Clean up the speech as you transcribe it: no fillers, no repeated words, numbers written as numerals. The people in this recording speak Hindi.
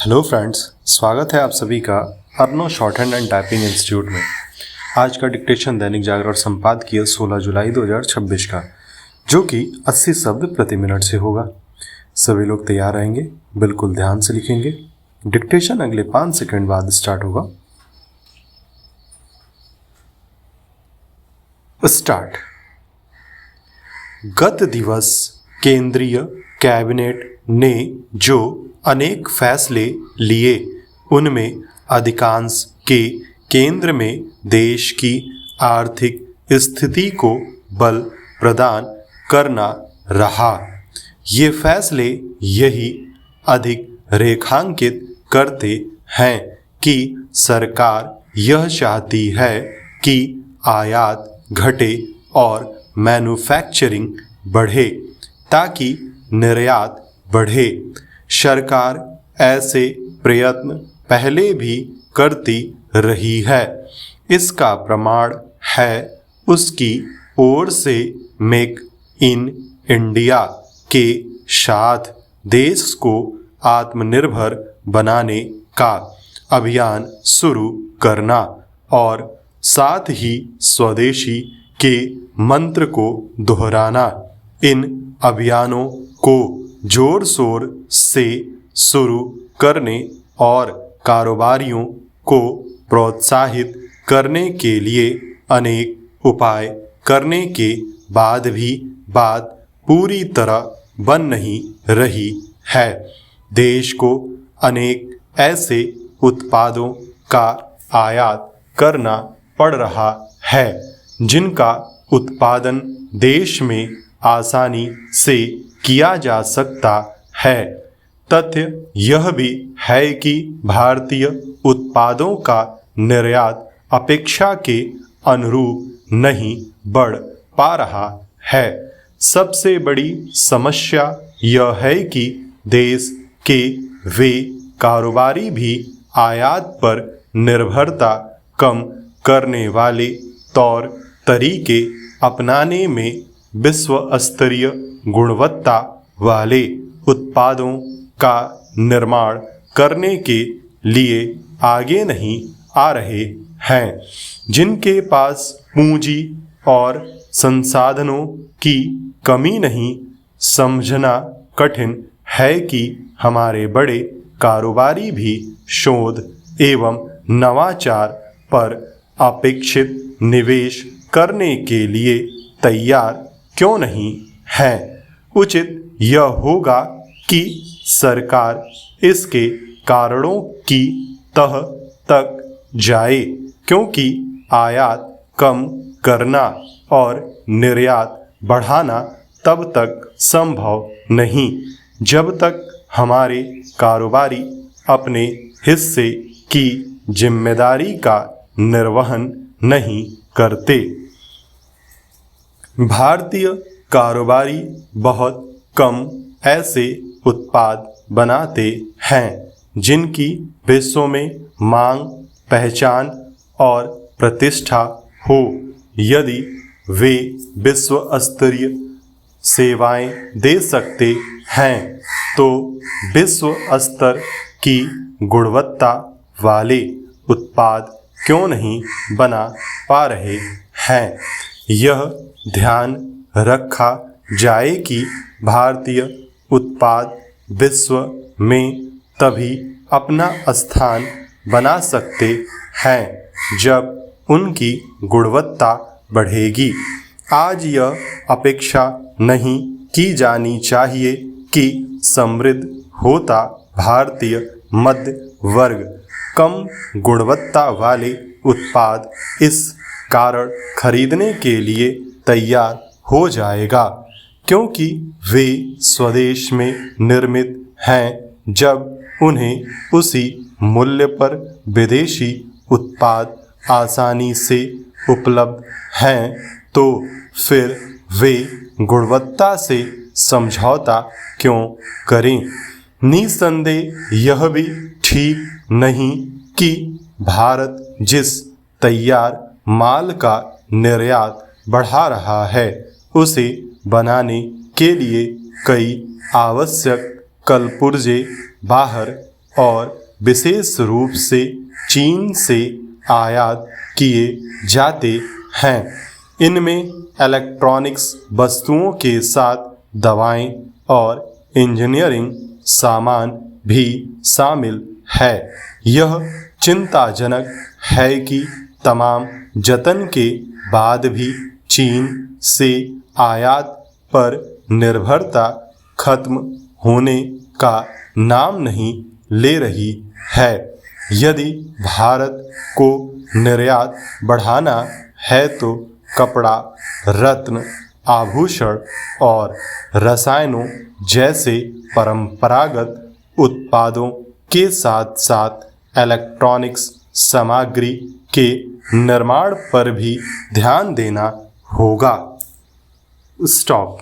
हेलो फ्रेंड्स, स्वागत है आप सभी का अर्नो shorthand and typing institute में। आज का डिक्टेशन दैनिक जागरण संपादकीय 16 जुलाई 2026 का, जो कि 80 शब्द प्रति मिनट से होगा। सभी लोग तैयार रहेंगे, बिल्कुल ध्यान से लिखेंगे। डिक्टेशन अगले 5 सेकंड बाद स्टार्ट होगा। स्टार्ट। गत दिवस केंद्रीय कैबिनेट ने जो अनेक फैसले लिए, उनमें अधिकांश के केंद्र में देश की आर्थिक स्थिति को बल प्रदान करना रहा। ये फैसले यही अधिक रेखांकित करते हैं कि सरकार यह चाहती है कि आयात घटे और मैन्युफैक्चरिंग बढ़े ताकि निर्यात बढ़े। सरकार ऐसे प्रयत्न पहले भी करती रही है। इसका प्रमाण है उसकी ओर से मेक इन इंडिया के साथ देश को आत्मनिर्भर बनाने का अभियान शुरू करना और साथ ही स्वदेशी के मंत्र को दोहराना। इन अभियानों को जोर शोर से शुरू करने और कारोबारियों को प्रोत्साहित करने के लिए अनेक उपाय करने के बाद भी बात पूरी तरह बन नहीं रही है। देश को अनेक ऐसे उत्पादों का आयात करना पड़ रहा है जिनका उत्पादन देश में आसानी से किया जा सकता है। तथ्य यह भी है कि भारतीय उत्पादों का निर्यात अपेक्षा के अनुरूप नहीं बढ़ पा रहा है। सबसे बड़ी समस्या यह है कि देश के वे कारोबारी भी आयात पर निर्भरता कम करने वाले तौर तरीके अपनाने में विश्व स्तरीय गुणवत्ता वाले उत्पादों का निर्माण करने के लिए आगे नहीं आ रहे हैं। जिनके पास पूंजी और संसाधनों की कमी नहीं, समझना कठिन है कि हमारे बड़े कारोबारी भी शोध एवं नवाचार पर अपेक्षित निवेश करने के लिए तैयार क्यों नहीं है। उचित यह होगा कि सरकार इसके कारणों की तह तक जाए, क्योंकि आयात कम करना और निर्यात बढ़ाना तब तक संभव नहीं जब तक हमारे कारोबारी अपने हिस्से की जिम्मेदारी का निर्वहन नहीं करते। भारतीय कारोबारी बहुत कम ऐसे उत्पाद बनाते हैं जिनकी विश्व में मांग, पहचान और प्रतिष्ठा हो। यदि वे विश्व स्तरीय सेवाएं दे सकते हैं तो विश्व स्तर की गुणवत्ता वाले उत्पाद क्यों नहीं बना पा रहे हैं। यह ध्यान रखा जाए कि भारतीय उत्पाद विश्व में तभी अपना स्थान बना सकते हैं जब उनकी गुणवत्ता बढ़ेगी। आज यह अपेक्षा नहीं की जानी चाहिए कि समृद्ध होता भारतीय मध्य वर्ग कम गुणवत्ता वाले उत्पाद इस कारण खरीदने के लिए तैयार हो जाएगा क्योंकि वे स्वदेश में निर्मित हैं। जब उन्हें उसी मूल्य पर विदेशी उत्पाद आसानी से उपलब्ध हैं तो फिर वे गुणवत्ता से समझौता क्यों करें। निसंदेह यह भी ठीक नहीं कि भारत जिस तैयार माल का निर्यात बढ़ा रहा है उसे बनाने के लिए कई आवश्यक कलपुर्जे बाहर और विशेष रूप से चीन से आयात किए जाते हैं। इनमें इलेक्ट्रॉनिक्स वस्तुओं के साथ दवाएं और इंजीनियरिंग सामान भी शामिल है। यह चिंताजनक है कि तमाम जतन के बाद भी चीन से आयात पर निर्भरता खत्म होने का नाम नहीं ले रही है। यदि भारत को निर्यात बढ़ाना है तो कपड़ा, रत्न, आभूषण और रसायनों जैसे परंपरागत उत्पादों के साथ साथ इलेक्ट्रॉनिक्स सामग्री के निर्माण पर भी ध्यान देना होगा। स्टॉप।